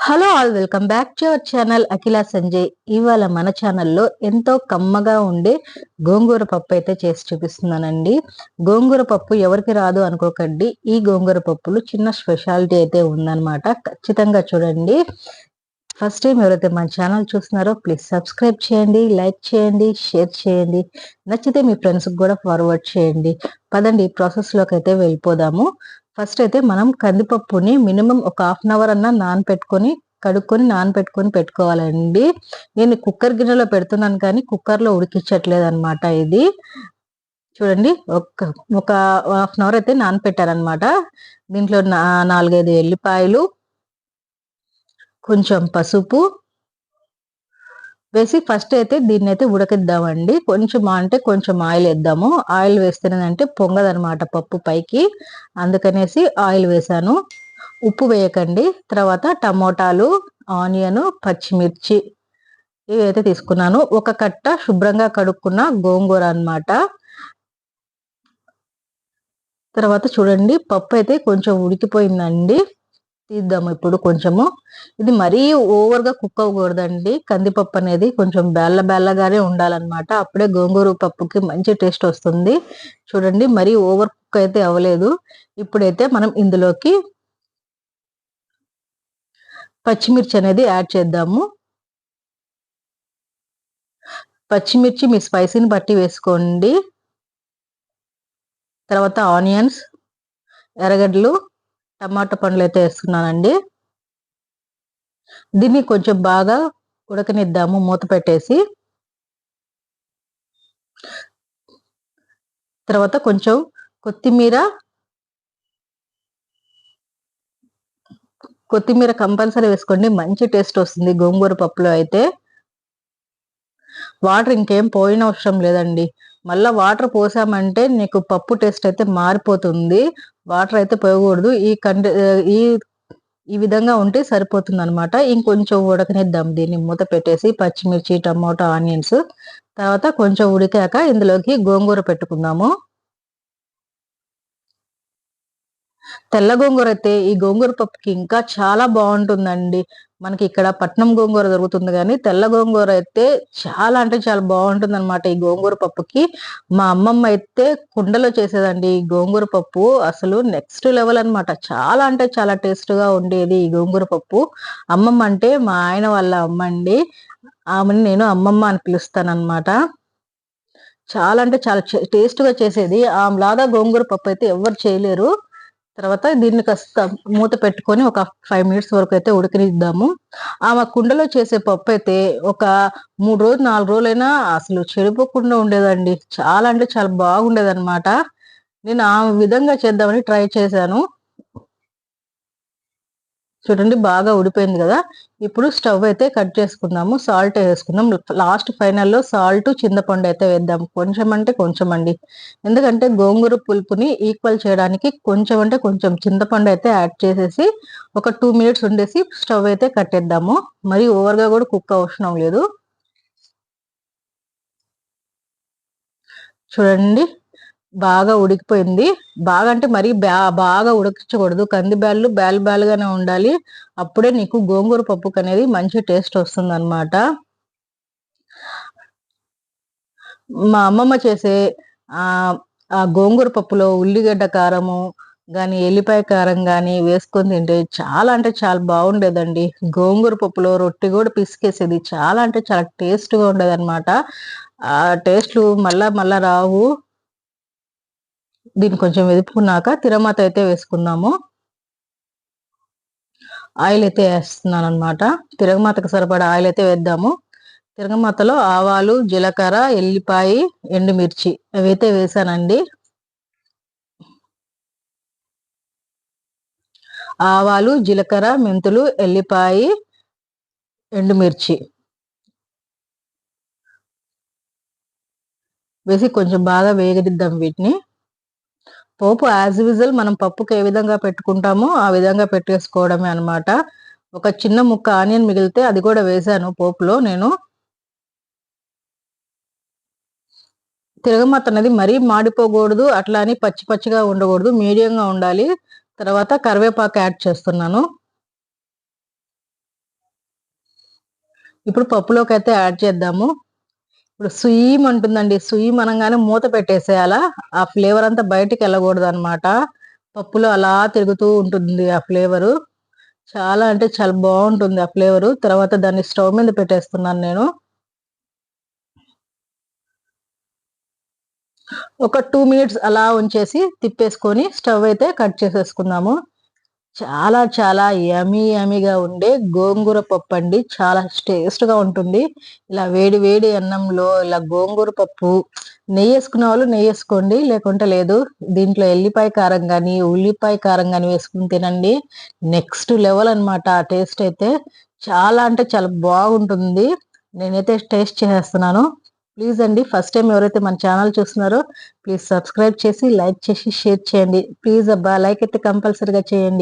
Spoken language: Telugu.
Hello all, welcome back to our channel Akhila Sanjay. ఇవాళ మన ఛానల్లో ఎంతో కమ్మగా ఉండే గోంగూర పప్పు అయితే చేసి చూపిస్తున్నానండి. గోంగూర పప్పు ఎవరికి రాదు అనుకోకండి, ఈ గోంగూర పప్పులు చిన్న స్పెషాలిటీ అయితే ఉందన్నమాట. ఖచ్చితంగా చూడండి. ఫస్ట్ టైం ఎవరైతే మన ఛానల్ చూస్తున్నారో ప్లీజ్ సబ్స్క్రైబ్ చేయండి, లైక్ చేయండి, షేర్ చేయండి. నచ్చితే మీ ఫ్రెండ్స్కి కూడా ఫార్వర్డ్ చేయండి. పదండి ప్రాసెస్లోకి అయితే వెళ్ళిపోదాము. ఫస్ట్ అయితే మనం కందిపప్పుని మినిమం ఒక హాఫ్ అన్ అవర్ అన్నా నానపెట్టుకొని కడుక్కొని నానపెట్టుకొని పెట్టుకోవాలండి. నేను కుక్కర్ గిన్నెలో పెడుతున్నాను కానీ కుక్కర్లో ఉడికించట్లేదు అనమాట. ఇది చూడండి, ఒక హాఫ్ అన్ అవర్ అయితే నానపెట్టారనమాట. దీంట్లో 4-5 ఎల్లిపాయలు, కొంచెం పసుపు వేసి ఫస్ట్ అయితే దీన్ని అయితే ఉడకిద్దామండి. కొంచెం ఆయిల్ వేద్దాము. ఆయిల్ వేస్తేనంటే పొంగదనమాట పప్పు పైకి, అందుకనేసి ఆయిల్ వేసాను. ఉప్పు వేయకండి. తర్వాత టమోటాలు, ఆనియన్, పచ్చిమిర్చి ఇవైతే తీసుకున్నాను. ఒక కట్ట శుభ్రంగా కడుక్కున్న గోంగూర అనమాట. తర్వాత చూడండి, పప్పు అయితే కొంచెం ఉడికిపోయిందండి. తీద్దాము ఇప్పుడు కొంచెము. ఇది మరీ ఓవర్గా కుక్ అవ్వకూడదండి. కందిపప్పు అనేది కొంచెం బెల్లగానే ఉండాలన్నమాట. అప్పుడే గోంగూర పప్పుకి మంచి టేస్ట్ వస్తుంది. చూడండి, మరీ ఓవర్ కుక్ అయితే అవ్వలేదు. ఇప్పుడైతే మనం ఇందులోకి పచ్చిమిర్చి అనేది యాడ్ చేద్దాము. పచ్చిమిర్చి మీ స్పైసీని బట్టి వేసుకోండి. తర్వాత ఆనియన్స్, ఎర్రగడ్డలు, టమాటా పండ్లు అయితే వేస్తున్నానండి. దీన్ని కొంచెం బాగా ఉడకనిద్దాము మూత పెట్టేసి. తర్వాత కొంచెం కొత్తిమీర కంపల్సరీ వేసుకోండి, మంచి టేస్ట్ వస్తుంది గోంగూర పప్పులో అయితే. వాటర్ ఇంకేం పోయిన అవసరం లేదండి. మళ్ళా వాటర్ పోసామంటే నీకు పప్పు టేస్ట్ అయితే మారిపోతుంది. వాటర్ అయితే పోయకూడదు. ఈ విధంగా ఉంటే సరిపోతుంది అనమాట. ఇంకొంచెం ఉడకనిద్దాం దీన్ని మూత పెట్టేసి. పచ్చిమిర్చి, టమోటా, ఆనియన్స్ తర్వాత కొంచెం ఉడికాక ఇందులోకి గోంగూర పెట్టుకుందాము. తెల్ల గోంగూర అయితే ఈ గోంగూర పప్పుకి ఇంకా చాలా బాగుంటుందండి. మనకి ఇక్కడ పట్నం గోంగూర దొరుకుతుంది కానీ తెల్ల గోంగూర అయితే చాలా అంటే చాలా బాగుంటుంది అనమాట ఈ గోంగూర పప్పుకి. మా అమ్మమ్మ అయితే కుండలో చేసేదండి ఈ గోంగూర పప్పు. అసలు నెక్స్ట్ లెవెల్ అనమాట. చాలా అంటే చాలా టేస్ట్ గా ఉండేది ఈ గోంగూర పప్పు. అమ్మమ్మ అంటే మా ఆయన వాళ్ళ అమ్మ అండి. ఆమెను నేను అమ్మమ్మ అని పిలుస్తాను అనమాట. చాలా అంటే చాలా టేస్ట్ గా చేసేది. ఆమెలాగా గోంగూర పప్పు అయితే ఎవరు చేయలేరు. తర్వాత దీన్ని కాస్త మూత పెట్టుకొని ఒక 5 మినిట్స్ వరకు అయితే ఉడకనిద్దాము. ఆమె కుండలో చేసే పప్పు అయితే ఒక 3 రోజులు 4 రోజులైనా అసలు చెడిపోకుండా ఉండేదండి. చాలా అంటే చాలా బాగుండేది అనమాట. నేను ఆ విధంగా చేద్దామని ట్రై చేశాను. చూడండి, బాగా ఉడిపోయింది కదా. ఇప్పుడు స్టవ్ అయితే కట్ చేసుకుందాము. సాల్ట్ వేసుకుందాం. లాస్ట్ ఫైనల్లో సాల్ట్, చింతపండు అయితే వేద్దాం. కొంచెం అంటే కొంచెం అండి. ఎందుకంటే గోంగూర పులుపుని ఈక్వల్ చేయడానికి కొంచెం అంటే కొంచెం చింతపండు అయితే యాడ్ చేసేసి ఒక 2 మినిట్స్ ఉండేసి స్టవ్ అయితే కట్టేద్దాము. మరి ఓవర్గా కూడా కుక్ అవసరం లేదు. చూడండి, బాగా ఉడికిపోయింది. బాగా అంటే మరీ బాగా ఉడికించకూడదు. కంది బ్యాలుగానే ఉండాలి. అప్పుడే నీకు గోంగూర పప్పుకు అనేది మంచి టేస్ట్ వస్తుంది అనమాట. మా అమ్మమ్మ చేసే ఆ గోంగూర పప్పులో ఉల్లిగడ్డ కారము గాని, ఎల్లిపాయ కారం గాని వేసుకొని తింటే చాలా అంటే చాలా బాగుండేదండి. గోంగూర పప్పులో రొట్టె కూడా పిసికేసేది. చాలా అంటే చాలా టేస్ట్ గా ఉండేది అనమాట. ఆ టేస్ట్లు మళ్ళా రావు. దీన్ని కొంచెం వెదుపుకున్నాక తిరమాత అయితే వేసుకుందాము. ఆయిల్ అయితే వేస్తున్నాను అనమాట. తిరగమాతకు సరిపడా ఆయిల్ అయితే వేద్దాము. తిరగమాతలో ఆవాలు, జీలకర్ర, ఎల్లిపాయ, ఎండుమిర్చి అవైతే వేసానండి. ఆవాలు, జీలకర్ర, మెంతులు, ఎల్లిపాయ, ఎండుమిర్చి వేసి కొంచెం బాగా వేగనిద్దాం వీటిని. పోపు యాజ్ యూజువల్ మనం పప్పుకి ఏ విధంగా పెట్టుకుంటామో ఆ విధంగా పెట్టేసుకోవడమే అనమాట. ఒక చిన్న ముక్క ఆనియన్ మిగిలితే అది కూడా వేసాను పోపులో నేను. తిరగమాత అనేది మరీ మాడిపోకూడదు, అట్లా అని పచ్చి పచ్చిగా ఉండకూడదు, మీడియంగా ఉండాలి. తర్వాత కరివేపాకు యాడ్ చేస్తున్నాను. ఇప్పుడు పప్పులోకి అయితే యాడ్ చేద్దాము. ఇప్పుడు సుయీమ్ అంటుందండి. సుయీమ్ అనంగానే మూత పెట్టేసేయాలా. ఆ ఫ్లేవర్ అంతా బయటికి వెళ్ళకూడదనమాట. పప్పులో అలా తిరుగుతూ ఉంటుంది ఆ ఫ్లేవరు. చాలా అంటే చాలా బావుంటుంది ఆ ఫ్లేవరు. తర్వాత దాన్ని స్టవ్ మీద పెట్టేస్తున్నాను నేను. ఒక 2 మినిట్స్ అలా ఉంచేసి తిప్పేసుకొని స్టవ్ అయితే కట్ చేసేసుకుందాము. చాలా చాలా యమ్మీగా ఉండే గోంగూర పప్పండి. చాలా టేస్ట్‌గా ఉంటుంది. ఇలా వేడి వేడి అన్నంలో ఇలా గోంగూర పప్పు నెయ్యేసుకున్న వాళ్ళు నెయ్యేసుకోండి. లేకుంటే లేదు. దీంట్లో ఎల్లిపాయ కారం గాని, ఉల్లిపాయ కారం గాని వేసుకొని తినండి. నెక్స్ట్ లెవెల్ అన్నమాట ఆ టేస్ట్ అయితే. చాలా అంటే చాలా బాగుంటుంది. నేనైతే టేస్ట్ చేసేస్తున్నాను. ప్లీజ్ అండి ఫస్ట్ టైమ్ ఎవరైతే మన ఛానల్ చూస్తున్నారో ప్లీజ్ సబ్స్క్రైబ్ చేసి, లైక్ చేసి, షేర్ చేయండి. ప్లీజ్ అబ్బా! లైక్ అయితే కంపల్సరీగా చేయండి.